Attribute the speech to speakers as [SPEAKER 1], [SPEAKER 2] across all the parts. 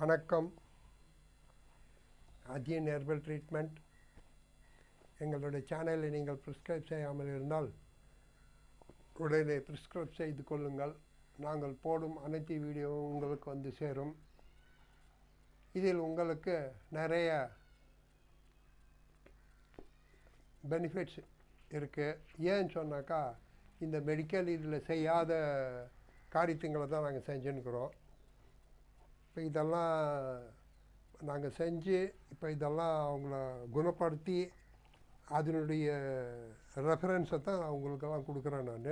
[SPEAKER 1] வணக்கம். Ajin herbal treatment. எங்களுடைய சேனலை நீங்கள் ப்ரிஸ்கிரைப் செய்யாமல் இருந்தால் உடனே ப்ரிஸ்கிரைப் செய்து கொள்ளுங்கள். நாங்கள் போடும் அனைத்து வீடியோவும் உங்களுக்கு வந்து சேரும். இதில் உங்களுக்கு நிறைய பெனிஃபிட்ஸ் இருக்குது. ஏன்னு சொன்னாக்கா, இந்த மெடிக்கல் இதில் செய்யாத காரியத்துங்களை தான் நாங்கள் செஞ்சுன்னுக்கிறோம். இப்போ இதெல்லாம் நாங்கள் செஞ்சு இப்போ இதெல்லாம் அவங்கள குணப்படுத்தி அதனுடைய ரெஃபரன்ஸை தான் அவங்களுக்கெல்லாம் கொடுக்குறேன் நான்.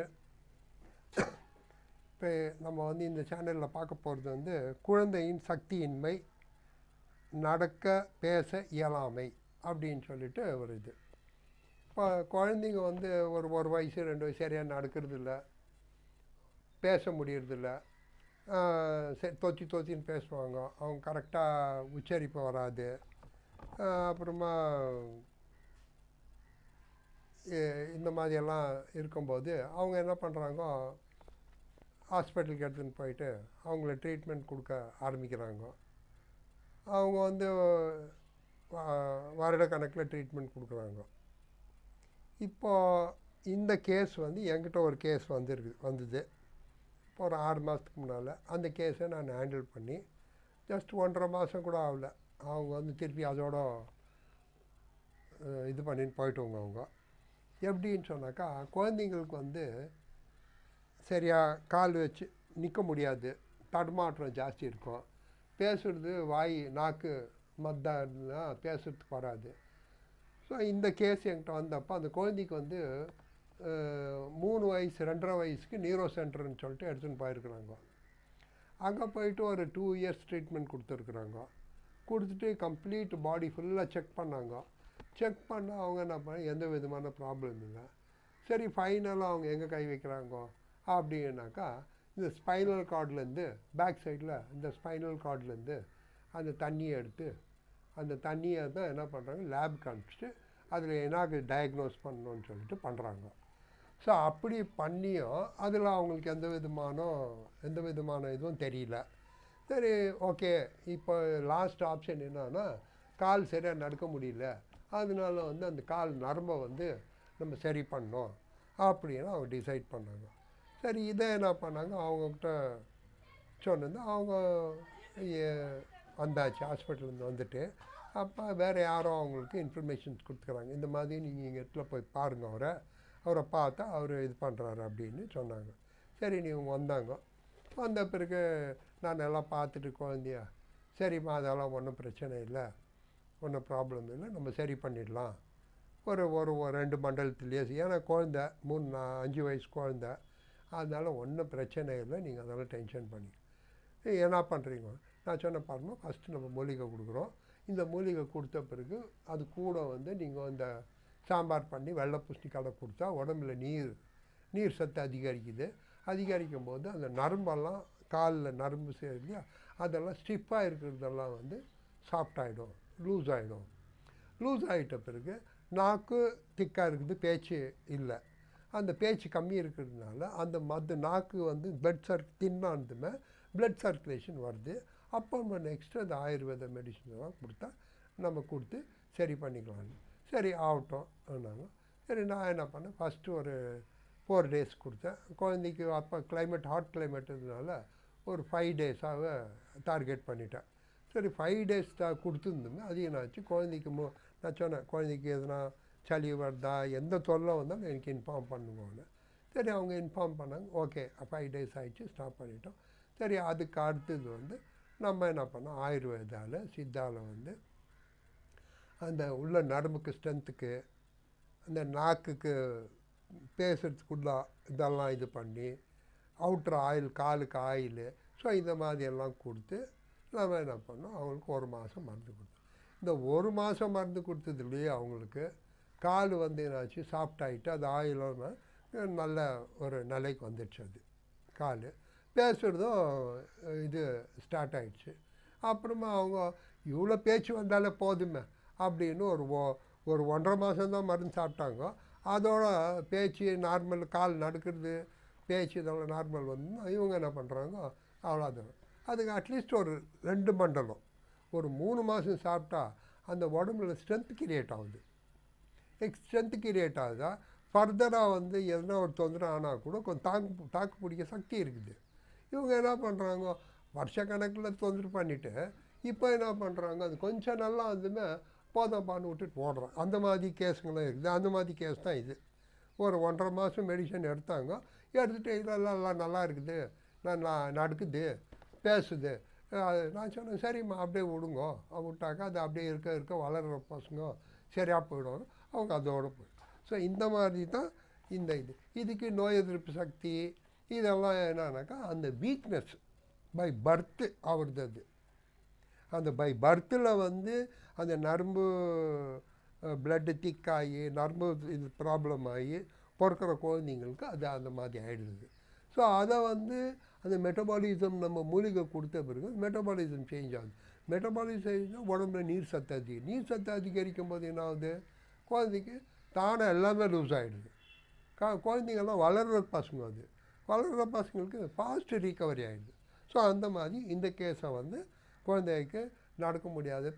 [SPEAKER 1] இப்போ நம்ம வந்து இந்த சேனலில் பார்க்க போகிறது வந்து குழந்தையின் சக்தியின்மை, நடக்க பேச இயலாமை அப்படின்னு சொல்லிட்டு ஒரு இது. இப்போ குழந்தைங்க வந்து ஒரு வயசு 2 வயசு சரியாக நடக்கிறது இல்லை, பேச முடியறதில்ல, தொத்தின்னு பேசுவாங்க, அவங்க கரெக்டாக உச்சரிப்பு வராது. அப்புறமா இந்த மாதிரியெல்லாம் இருக்கும்போது அவங்க என்ன பண்ணுறாங்க, ஹாஸ்பிட்டலுக்கு எடுத்துன்னு போயிட்டு அவங்கள ட்ரீட்மெண்ட் கொடுக்க ஆரம்பிக்கிறாங்க. அவங்க வந்து வருடக்கணக்கில் ட்ரீட்மெண்ட் கொடுக்குறாங்க. இப்போது இந்த கேஸ் வந்து என்கிட்ட ஒரு கேஸ் வந்தது இப்போ ஒரு 6 மாதத்துக்கு முன்னால். அந்த கேஸை நான் ஹேண்டில் பண்ணி ஜஸ்ட் 1.5 மாதம் கூட ஆகலை, அவங்க வந்து திருப்பி அதோட இது பண்ணின்னு போயிட்டவங்க. அவங்க எப்படின்னு சொன்னாக்கா, குழந்தைங்களுக்கு வந்து சரியாக கால் வச்சு நிற்க முடியாது, தடுமாற்றம் ஜாஸ்தி இருக்கும், பேசுகிறது வாய் நாக்கு மத்தாக இருந்தால் பேசுகிறதுக்கு வராது. ஸோ இந்த கேஸ் என்கிட்ட வந்தப்போ அந்த குழந்தைக்கு வந்து 3 வயசு 2.5 வயசுக்கு நியூரோ சென்டர்னு சொல்லிட்டு எடுத்துன்னு போயிருக்கிறாங்க. அங்கே போயிட்டு ஒரு 2 இயர்ஸ் ட்ரீட்மெண்ட் கொடுத்துருக்குறாங்க. கொடுத்துட்டு கம்ப்ளீட் பாடி ஃபுல்லாக செக் பண்ணாங்க. செக் பண்ண அவங்க என்ன பண்ண எந்த விதமான ப்ராப்ளம் இல்லை. சரி, ஃபைனலாக அவங்க எங்கே கை வைக்கிறாங்க அப்படின்னாக்கா, இந்த ஸ்பைனல் கார்ட்லேருந்து பேக் சைடில் இந்த ஸ்பைனல் கார்ட்லேருந்து அந்த தண்ணியை எடுத்து அந்த தண்ணியை தான் என்ன பண்ணுறாங்க, லேபுக்கு அனுப்பிச்சிட்டு அதில் என்ன டயக்னோஸ் பண்ணணும்னு சொல்லிட்டு பண்ணுறாங்க. ஸோ அப்படி பண்ணியும் அதில் அவங்களுக்கு எந்த விதமான இதுவும் தெரியல. சரி, ஓகே, இப்போ லாஸ்ட் ஆப்ஷன் என்னன்னா, கால் சரியாக நடக்க முடியல, அதனால வந்து அந்த கால் நரம்பை வந்து நம்ம சரி பண்ணோம் அப்படின்னு அவங்க டிசைட் பண்ணாங்க. சரி, இதை என்ன பண்ணாங்க, அவங்கக்கிட்ட சொன்னது, அவங்க வந்தாச்சு, ஹாஸ்பிட்டலேருந்து வந்துட்டு. அப்போ வேறு யாரோ அவங்களுக்கு இன்ஃபர்மேஷன்ஸ் கொடுத்துக்கிறாங்க, இந்த மாதிரி நீங்கள் இங்கே இடத்துல போய் பாருங்கள், அவரை பார்த்தா அவர் இது பண்ணுறாரு அப்படின்னு சொன்னாங்க. சரி, நீங்கள் வந்தாங்க. வந்த பிறகு நான் எல்லாம் பார்த்துட்டு குழந்தையா, சரிம்மா அதெல்லாம் ஒன்றும் பிரச்சனை இல்லை, ஒன்றும் ப்ராப்ளம் இல்லை, நம்ம சரி பண்ணிடலாம் ஒரு 2 மண்டலத்துலேயே. ஏன்னா குழந்த 5 வயசு குழந்த, அதனால் ஒன்றும் பிரச்சனை இல்லை, நீங்கள் அதெல்லாம் டென்ஷன் பண்ணி என்ன பண்ணுறீங்க. நான் சொன்ன பாருங்க, ஃபஸ்ட்டு நம்ம மூலிகை கொடுக்குறோம். இந்த மூலிகை கொடுத்த பிறகு அது கூட வந்து நீங்கள் இந்த சாம்பார் பண்ணி வெள்ளை பூசணிக்காய் கொடுத்தா உடம்புல நீர் சத்து அதிகரிக்கும் போது அந்த நரம்பெல்லாம் காலில் நரம்பு சரி இல்லையா, அதெல்லாம் ஸ்டிஃபாக இருக்கிறதெல்லாம் வந்து சாஃப்டாகிடும், லூஸ் ஆகிட்ட பிறகு நாக்கு திக்காக இருக்குது, பேச்சு இல்லை, அந்த பேச்சு கம்மி இருக்கிறதுனால அந்த நாக்கு வந்து தின்னானதுமே பிளட் சர்க்குலேஷன் வருது. அப்போ நம்ம நெக்ஸ்ட்டு அந்த ஆயுர்வேத மெடிசன்லாம் கொடுத்தா நம்ம கொடுத்து சரி பண்ணிக்கலான்னு. சரி ஆகட்டும் சொன்னாங்க. சரி, நான் என்ன பண்ணேன், ஃபஸ்ட்டு ஒரு 4 days கொடுத்தேன் குழந்தைக்கு. அப்போ ஹாட் கிளைமேட் இருந்ததுனால ஒரு 5 days டார்கெட் பண்ணிட்டேன். சரி, 5 days தான் கொடுத்துருந்தோமே, அது என்னாச்சு, குழந்தைக்கு நான் சொன்னேன், குழந்தைக்கு எதுனா சளி வருதா, எந்த தொல்லை வந்தாலும் எனக்கு இன்ஃபார்ம் பண்ணுவோன்னு. சரி, அவங்க இன்ஃபார்ம் பண்ணாங்க. ஓகே, 5 days ஆகிடுச்சு, ஸ்டாப் பண்ணிட்டோம். சரி, அதுக்கு அடுத்தது வந்து நம்ம என்ன பண்ணோம், ஆயுர்வேதாவில் சித்தாவில் வந்து அந்த உள்ள நரம்புக்கு ஸ்ட்ரென்த்துக்கு, அந்த நாக்குக்கு பேசுகிறதுக்குள்ள இதெல்லாம் இது பண்ணி அவுட்ரு ஆயில், காலுக்கு ஆயில், ஸோ இந்த மாதிரியெல்லாம் கொடுத்து நம்ம என்ன பண்ணோம், அவங்களுக்கு 1 மாதம் மருந்து கொடுத்தோம். இந்த 1 மாதம் மருந்து கொடுத்ததுலேயே அவங்களுக்கு கால் வந்து என்னாச்சு, சாஃப்டாகிட்டு அது ஆயிலோன்னா நல்ல ஒரு நிலைக்கு வந்துடுச்சு. அது கால் பேசுகிறதும் இது ஸ்டார்ட் ஆகிடுச்சு. அப்புறமா அவங்க இவ்வளோ பேச்சு வந்தாலே போதுமே அப்படின்னு ஒரு 1.5 மாதம்தான் மருந்து சாப்பிட்டாங்க. அதோட பேச்சு நார்மல், கால் நடக்கிறது, பேச்சு இதெல்லாம் நார்மல் வந்து இவங்க என்ன பண்ணுறாங்க, அவ்வளோதான். அதுக்கு அட்லீஸ்ட் ஒரு 2 மண்டலம் ஒரு 3 மாதம் சாப்பிட்டா அந்த உடம்புல ஸ்ட்ரென்த் கிரியேட் ஆகுது. ஸ்ட்ரென்த் கிரியேட் ஆகுதா ஃபர்தராக வந்து எதனா ஒரு தொந்தரவு ஆனால் கூட கொஞ்சம் தாக்கு பிடிக்க சக்தி இருக்குது. இவங்க என்ன பண்ணுறாங்க, வருஷக்கணக்கில் தொந்தரவு பண்ணிவிட்டு இப்போ என்ன பண்ணுறாங்க, அது கொஞ்சம் நல்லா வந்துமே போதப்பான்னு விட்டுட்டு ஓடுறான். அந்த மாதிரி கேஸுங்களும் இருக்குது. அந்த மாதிரி கேஸ் தான் இது. ஒரு 1.5 மாதம் மெடிசன் எடுத்தாங்க. எடுத்துகிட்டு இதெல்லாம் நல்லா இருக்குது, நான் நடக்குது, பேசுது. நான் சொன்னேன் சரிம்மா அப்படியே விடுங்க. விட்டாக்கா அது அப்படியே இருக்க வளர்கிற பசங்க சரியாக போயிடும். அவங்க அதோடு போயிடும். ஸோ இந்த மாதிரி தான் இதுக்கு நோய் எதிர்ப்பு சக்தி இதெல்லாம் என்னன்னாக்கா அந்த வீக்னஸ் பை பர்த்து ஆகுறது. அது அந்த பை பர்த்தில் வந்து அந்த நரம்பு பிளட்டு திக்காகி நரம்பு இது ப்ராப்ளம் ஆகி பிறக்கிற குழந்தைங்களுக்கு அது அந்த மாதிரி ஆகிடுது. ஸோ அதை வந்து அந்த மெட்டபாலிசம் நம்ம மூலிகை கொடுத்த பிறகு மெட்டபாலிசம் சேஞ்ச் ஆகுது. மெட்டபாலிசம் உடம்புல நீர் சத்து அதிகரிக்கும் போது என்ன ஆகுது, குழந்தைக்கு தானே எல்லாமே லூஸ் ஆகிடுது. குழந்தைங்கள்லாம் வளர்கிற பசங்க, அது வளர்கிற பசங்களுக்கு ஃபாஸ்ட் ரிகவரி ஆகிடுது. ஸோ அந்த மாதிரி இந்த கேஸை வந்து குழந்தைக்கு நடக்க முடியாது,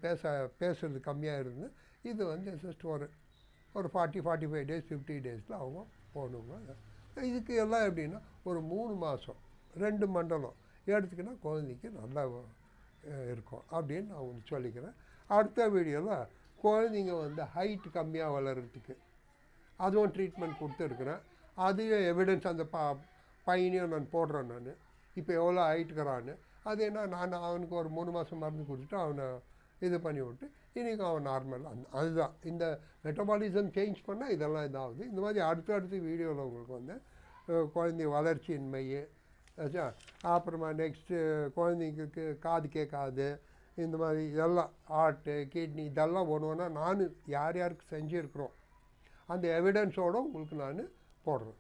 [SPEAKER 1] பேசுறது கம்மியாக இருந்து இது வந்து ஜஸ்ட் ஒரு 40-45 டேஸ் 50 டேஸில் அவங்க போகணுங்க. இதுக்கு எல்லாம் எப்படின்னா ஒரு 3 மாதம் 2 மண்டலம் எடுத்துக்கினா குழந்தைக்கு நல்லா இருக்கும் அப்படின்னு நான் உங்களுக்கு சொல்லிக்கிறேன். அடுத்த வீடியோவில் குழந்தைங்க வந்து ஹைட் கம்மியாக வளர்கிறதுக்கு அதுவும் ட்ரீட்மெண்ட் கொடுத்துருக்குறேன். அதையும் எவிடன்ஸ் அந்த பையனையும் நான் போடுறேன். நான் இப்போ எவ்வளோ ஹைட்டுக்கிறான்னு அது என்ன, நான் அவனுக்கு ஒரு 3 மாதம் மருந்து கொடுத்துட்டு அவனை இது பண்ணி விட்டு இன்றைக்கி அவன் நார்மல். அதுதான் இந்த மெட்டபாலிசம் சேஞ்ச் பண்ணால் இதெல்லாம் இதாகுது. இந்த மாதிரி அடுத்தடுத்து வீடியோவில் உங்களுக்கு வந்து குழந்தை வளர்ச்சியின்மை, அப்புறமா நெக்ஸ்ட்டு குழந்தைங்களுக்கு காது கேட்காது, இந்த மாதிரி இதெல்லாம் ஹார்ட்டு கிட்னி இதெல்லாம் ஒன்று ஒன்றா நான் யாருக்கு செஞ்சுருக்குறோம் அந்த எவிடன்ஸோடு உங்களுக்கு நான் போடுறேன்.